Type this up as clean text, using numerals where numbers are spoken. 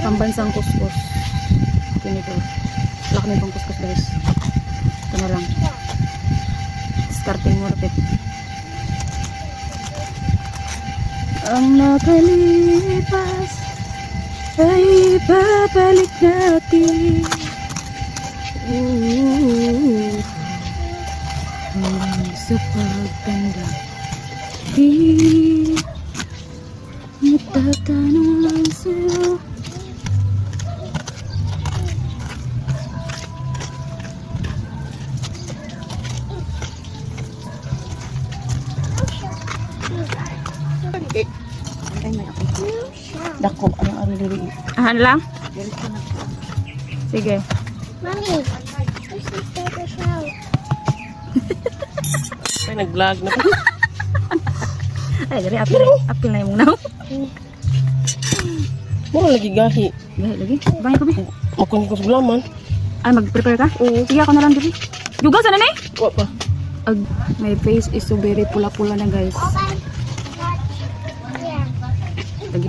Pambansang kuskus. Ganito. Laki na itong kuskus guys. Ito na lang. Discarding mo rapid. Ang nakalipas ay babalik natin. Hanggang sa pagtanda, di nagtatanong lang sa'yo. Ay, may ako. Dako, anong arili? Ahan lang? Sige. Mommy, this is the show. Ay, nag-vlog na. Ay, dari apil na yung now. Mura lagi gahi. Lagi? Bahay ko, be. Makon ko sa gulaman. Ay, mag-prepare ka? Sige, ako na lang, Dili. Yuga, sana na eh? Wa pa. My face is so very pula-pula na, guys. Yeah. Lagi,